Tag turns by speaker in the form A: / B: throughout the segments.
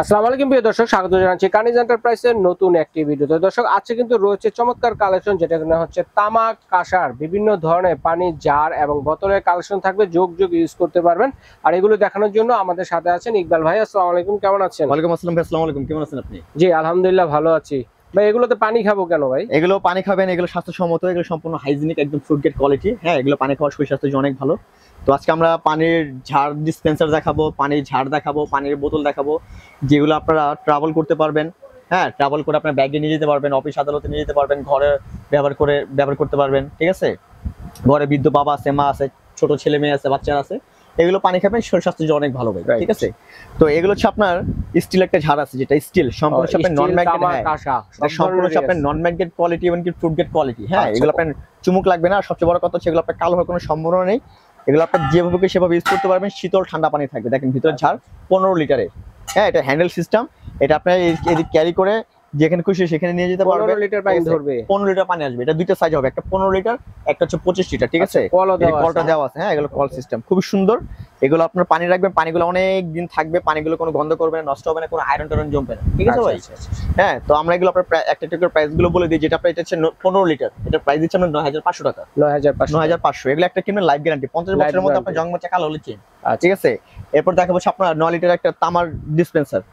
A: আসসালামু আলাইকুম প্রিয় দর্শক, স্বাগত জানাচ্ছি কানিজ এন্টারপ্রাইজের নতুন একটি ভিডিওতে। দর্শক, আজকে কিন্তু রয়েছে চমৎকার কালেকশন, যেটা কিনা হচ্ছে তামাক কাঁসার বিভিন্ন ধরনের পানির জার এবং বোতলের কালেকশন থাকবে, যোগ ইউজ করতে পারবেন। আর এগুলো দেখানোর জন্য আমাদের সাথে আছেন ইকবাল ভাই। আসসালামু আলাইকুম, কেমন আছেন?
B: ওয়ালাইকুম আসসালাম ভাই। আসসালামু আলাইকুম, কেমন আছেন আপনি?
A: জি আলহামদুলিল্লাহ, ভালো আছি ভাই। এগুলোতে পানি খাবো কেন ভাই?
B: এগুলো পানি খাবেন, এগুলো স্বাস্থ্যসম্মত, এগুলো সম্পূর্ণ হাইজিনিক, একদম ফুড গ্রেড কোয়ালিটি। হ্যাঁ, এগুলো পানি খাওয়ার শরীর স্বাস্থ্যের জন্য অনেক ভালো। তো আজকে আমরা পানির ঝাড় ডিসপেন্সার দেখাবো, পানির ঝাড় দেখাবো, পানির বোতল দেখাবো, যেগুলো আপনারা ট্রাভেল করতে পারবেন। হ্যাঁ, ট্রাভেল করে আপনার ব্যাগে নিয়ে যেতে পারবেন, অফিস আদালতে নিয়ে যেতে পারবেন, ঘরে ব্যবহার করতে পারবেন। ঠিক আছে, ঘরে বৃদ্ধ বাবা আছে, মা আছে, ছোট ছেলে মেয়ে আছে, বাচ্চারা আছে, এগুলো পানি খাবেন, শরীর স্বাস্থ্যের জন্য অনেক ভালো ভাই। ঠিক আছে, তো এগুলো হচ্ছে আপনার স্টিল একটা ঝাড় আছে, যেটা স্টিল সম্পূর্ণ নন ম্যাগনেট, সম্পূর্ণ আপনার নন ম্যাগনেট কোয়ালিটি এবং কি ফুড গ্রেড কোয়ালিটি। হ্যাঁ, এগুলো আপনার চুমুক লাগবে না, সবচেয়ে বড় কথা হচ্ছে এগুলো আপনার কালো হওয়ার কোনো সম্ভাবনা নেই। এগুলো আপনার যেভাবে সেভাবে ইউজ করতে পারবেন, শীতল ঠান্ডা পানি থাকবে। দেখেন ভিতরে ঝাড় 15 লিটারের। হ্যাঁ, এটা হ্যান্ডেল সিস্টেম, এটা আপনার এদিকে ক্যারি করে যেখানে খুশি সেখানে নিয়ে যেতে পারবে।
A: 15 লিটার পানি ধরবে,
B: 15 লিটার পানি আসবে। এটা দুইটা সাইজ হবে, একটা 15 লিটার, একটা হচ্ছে 25 লিটার। ঠিক আছে, কলটা দেওয়া আছে। হ্যাঁ, এগুলো কল সিস্টেম খুব সুন্দর। এগুলো আপনার পানি রাখবেন, পানিগুলো অনেক দিন থাকবে, পানিগুলো কোনো গন্ধ করবে না, নষ্ট হবে না, কোনো আয়রন টায়রন জমবে না। ঠিক আছে ভাই? হ্যাঁ, তো আমরা এগুলো আপনার একটা একটা করে প্রাইস গুলো বলে দিই। যেটা আপনার এটা হচ্ছে 15 লিটার, এটার প্রাইস দিচ্ছে আমরা 9500 টাকা। 9500। এগুলো একটা কিনবেন লাইফ গ্যারান্টি, 50 বছরের মধ্যে আপনার জং মচা কালো হলে চেন। ঠিক আছে, এরপর দেখাবো আপনার 9 লিটার একটা তামার ডিসপেন্সার।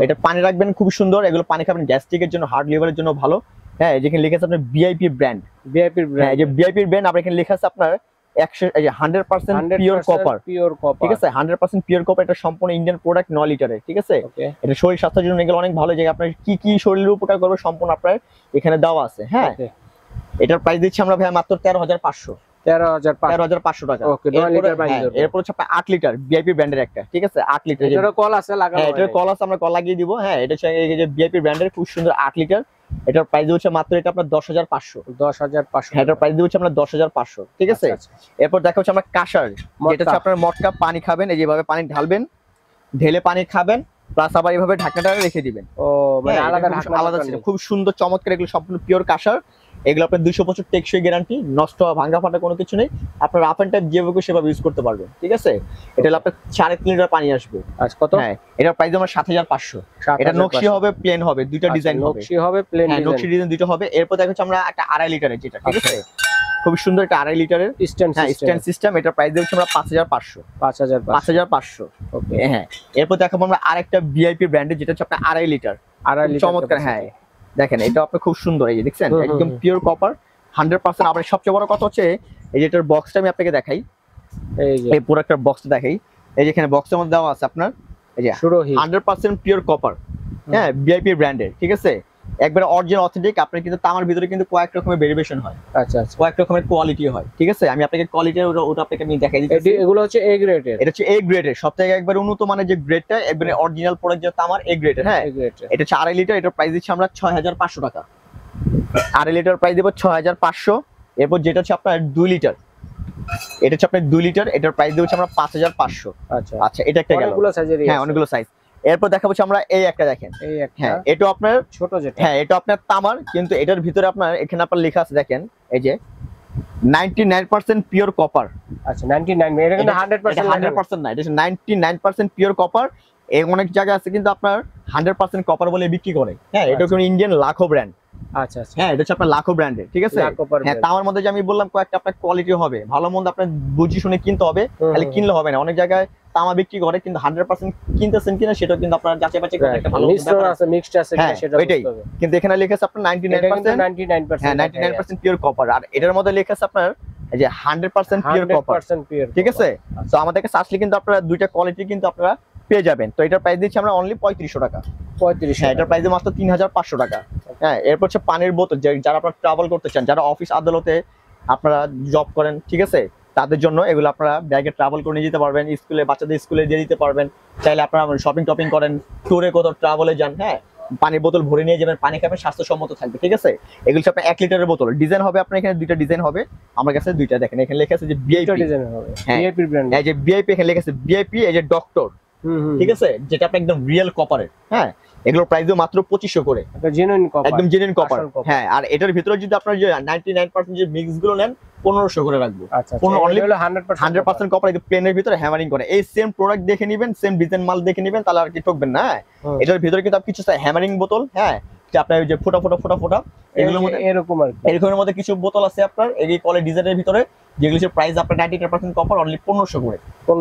B: এটা পানি রাখবেন খুব সুন্দর। এগুলো পানি খাবেন গ্যাস্ট্রিকের জন্য, হার্ট লিভারের জন্য ভালো। হ্যাঁ, যেখানে লেখা আছে আপনার ভিআইপি ব্র্যান্ড, হ্যাঁ, যে ভিআইপি ব্র্যান্ড, আবার এখানে লেখা আছে আপনার 100% পিওর কপার। ঠিক আছে, 100% পিওর কপার। এটা সম্পূর্ণ ইন্ডিয়ান প্রোডাক্ট, 9 লিটারের। ঠিক আছে, এটা শরীর স্বাস্থ্যের জন্য এগুলো অনেক ভালো। যে আপনার কি কি শরীরের উপকার করবে সম্পূর্ণ আপনার এখানে দেওয়া আছে। হ্যাঁ, এটার প্রাইস দিচ্ছি আমরা ভাই মাত্র 13,500 টাকা। এরপর হচ্ছে 8 লিটার ভিআইপি ব্র্যান্ডের একটা। ঠিক আছে, 8 লিটার,
A: এটার কল আছে লাগানো।
B: হ্যাঁ, এটার কল আছে, আমরা কল লাগিয়ে দিব। হ্যাঁ, এটা হচ্ছে এই যে ভিআইপি ব্র্যান্ডের খুব সুন্দর 8 লিটার। এটার প্রাইস হচ্ছে মাত্র এটা আপনার 10,500। হ্যাঁ, এটার প্রাইস হচ্ছে আমরা 10,500। ঠিক আছে, এরপর দেখা হচ্ছে আমরা কাঁসার, যেটা হচ্ছে আপনার মটকা। পানি খাবেন, এই যেভাবে পানি ঢালবেন, ঢেলে পানি খাবেন, প্লাস আবার এইভাবে ঢাকনাটা রেখে দিবেন।
A: ও মানে আলাদা
B: খুব সুন্দর চমৎকার। এগুলো সম্পূর্ণ পিওর কাঁসার। এগুলো আপনার 200 বছর টেকসই গ্যারান্টি, নষ্ট ভাঙা ফাটা কোনো কিছু নেই। আপনার আপ এন্ড টাইম যেভাবে সেভাবে ইউজ করতে পারবেন। ঠিক আছে, এটা হলো আপনার 3.5 লিটার পানি আসবে।
A: আচ্ছা, কত?
B: হ্যাঁ, এটার প্রাইস আমরা 7,500। এটা নকশি হবে, প্লেন হবে, দুইটা ডিজাইন হবে।
A: নকশি হবে, প্লেন ডিজাইন।
B: নকশি ডিজাইন দুটো হবে। এরপর দেখা যাচ্ছে আমরা একটা 2.5 লিটারের, যেটা ঠিক আছে খুব সুন্দর একটা 2.5 লিটারের স্ট্যান্ড সিস্টেম। এটার প্রাইস দিচ্ছি আমরা 5,500। ওকে, হ্যাঁ। এরপর দেখাবো আমরা আরেকটা ভিআইপি ব্র্যান্ডের, যেটা হচ্ছে আপনার 2.5 লিটার। চমৎকার। হ্যাঁ, দেখেন এটা আপনার খুব সুন্দর। এই যে দেখছেন, একদম পিওর কপার 100%। আবার সবচেয়ে বড় কথা হচ্ছে এই যে এটার বক্সটা আমি আপনাকে দেখাই, এই পুরো একটা বক্সটা দেখাই। এই যে এখানে বক্সের মধ্যে দেওয়া আছে আপনার এই যে 100% পিওর কপার। হ্যাঁ, ভিআইপি ব্র্যান্ডের। ঠিক আছে, একবারে অরিজিনাল অথেন্টিক। আপনার কিন্তু তামার ভিতরে কিন্তু কয়েক রকমের ভেরিয়েশন হয়। আচ্ছা, কয়েক রকমের কোয়ালিটি হয়। ঠিক আছে, আমি আপনাকে কোয়ালিটি ওটা আপনাকে আমি দেখাই দিচ্ছি।
A: এগুলো হচ্ছে এ গ্রেডের।
B: এটা হচ্ছে এ গ্রেডের, সবথেকে একবারে উন্নত মানের যে গ্রেডটা, একবারে অরিজিনাল প্রোডাক্ট যে তামার এ গ্রেডের। হ্যাঁ, এটা হচ্ছে 2.5 লিটার। এটার প্রাইস দিচ্ছি আমরা 6,500 টাকা। 2.5 লিটার প্রাইস দেব 6,500। এরপর যেটা হচ্ছে আপনার 2 লিটার, এটা হচ্ছে আপনার 2 লিটার। এটার প্রাইস দেব আমরা 5,500। আচ্ছা, এটা একটা গেল। হ্যাঁ, অনেকগুলো সাইজ। এরপর দেখাবো আমরা এই একটা, দেখেন হ্যাঁ, এটা আপনার
A: ছোট যেটা।
B: হ্যাঁ, এটা আপনার তামার, কিন্তু এটার ভিতরে আপনার এখানে আপনার লেখা আছে, দেখেন এই যে 99% পিওর কপার।
A: আচ্ছা, 99, এটা কিন্তু
B: 100% না, এটা 99% পিওর কপার। এই অনেক জায়গা আছে কিন্তু আপনার 100% কপার বলে বিক্রি করে। হ্যাঁ, এটা কোনো ইন্ডিয়ান লাখো ব্র্যান্ড। আচ্ছা, হ্যাঁ, এটা হচ্ছে আপনার লাখো ব্র্যান্ডের। ঠিক আছে, হ্যাঁ, তামার মধ্যে যে আমি বললাম কয়েকটা আপনার কোয়ালিটি হবে, ভালো মন্দ আপনার বুঝি শুনে কিনতে হবে, তাহলে কিনলে হবে না। অনেক জায়গায় তামা বিক্রি করে কিন্তু 100% কিনতেছেন কিনা সেটা কিন্তু আপনার যাচাই বাছাই করে একটা ভালো
A: মিক্সড আছে সেটা
B: এটাই। কিন্তু এখানে লেখা আছে আপনার 99%। হ্যাঁ, 99% পিওর কপার। আর এটার মধ্যে লেখা আছে আপনার এই যে 100% পিওর কপার। ঠিক আছে, তো আমাদের কাছে আসলে কিন্তু আপনারা দুইটা কোয়ালিটি কিন্তু আপনারা পেয়ে যাবেন। তো এটার প্রাইস দিচ্ছি আমরা অনলি 3500 টাকা। 3500। হ্যাঁ, এটার প্রাইস মাত্র 3,500 টাকা। হ্যাঁ, এরপর হচ্ছে পানির বোতল, যারা আপনারা ট্রাভেল করতে চান, যারা অফিস আদালতে আপনারা জব করেন, ঠিক আছে, তাদের জন্য এগুলো আপনারা ব্যাগে ট্রাভেল করে নিয়ে যেতে পারবেন। স্কুলে বাচ্চাদের স্কুলে দিয়ে দিতে পারবেন। চাইলে আপনারা শপিং টপিং করেন, ট্যুরে কোথাও ট্রাভেলে যান, হ্যাঁ, পানির বোতল ভরে নিয়ে যাবেন, পানি খাবেন, স্বাস্থ্যসম্মত থাকবে। ঠিক আছে, এগুলো হচ্ছে আপনার 1 লিটারের বোতল। ডিজাইন হবে আপনার এখানে দুইটা ডিজাইন হবে আমার কাছে, দুইটা। দেখেন এখানে লেখা আছে যে ভিআইপি ডিজাইন হবে, ভিআইপি ব্র্যান্ড। এই যে ভিআইপি, এখানে লেখা আছে ভিআইপি, এই যে ডক্টর। ঠিক আছে, যেটা আপনি একদম রিয়েল কপারের। হ্যাঁ, এগুলোর প্রাইস মাত্র 2500 করে। একদম জেনুইন কপার। হ্যাঁ, আর এটার ভিতরে যদি আপনারা যে 99% যে মিক্স গুলো নেন, 1500 করে রাখবো।
A: আচ্ছা
B: অনলি
A: হলো 100%
B: 100% কপার, এই প্লেনের ভিতরে হ্যামারিং করে। এই সেম প্রোডাক্ট দেখে নেবেন, সেম ডিজাইন মাল দেখে নেবেন, তাহলে আর কি ঠকবেন না। এটার ভিতরে কিন্তু আপনি কিছু হ্যামারিং বোতল, হ্যাঁ, যে আপনার ওই যে ফোটা এগুলোর মধ্যে
A: এরকম আর কি,
B: এরকমের মধ্যে কিছু বোতল আছে আপনার এই কলের ডিজাইনের ভিতরে, যেগুলো প্রাইস আপনার 99% কপার, অনলি 1500 করে।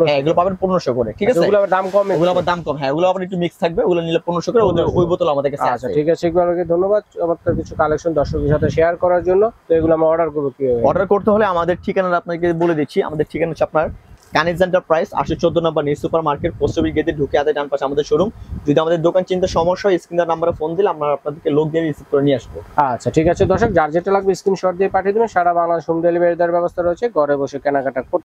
B: হ্যাঁ, এগুলো পাবেন 1500 করে, ঠিক আছে।
A: ওগুলো আবার দাম কম,
B: ওগুলো আবার দাম কম, হ্যাঁ, ওগুলো আবার একটু মিক্স থাকবে, ওগুলো নিলে 1500 করে। ওই বোতল আমাদের কাছে আছে।
A: আচ্ছা ঠিক আছে, ইকবালকে ধন্যবাদ চমৎকার কিছু কালেকশন দর্শকদের সাথে শেয়ার করার জন্য। তো এগুলো আমরা অর্ডার করব কিভাবে?
B: অর্ডার করতে হলে আমাদের ঠিকানা আপনাকে বলে দিচ্ছি। আমাদের ঠিকানা হচ্ছে আপনার কানিজ এন্টারপ্রাইজ 814 নম্বর new super market, post office গেটে ঢুকে হাতে ডান পাশে আমাদের শোরুম। যদি আমাদের দোকান চিনতে সমস্যা হয়, স্ক্রিনের নাম্বারে ফোন দিলে আমরা আপনাদেরকে লোক দিয়ে রিসিভ করে নিয়ে আসবো।
A: আচ্ছা ঠিক আছে দর্শক, যার যেটা লাগবে স্ক্রিনশট দিয়ে পাঠিয়ে দেবেন। সারা বাংলাদেশ হোম ডেলিভারি দেওয়ার ব্যবস্থা রয়েছে, ঘরে বসে কেনাকাটা করতে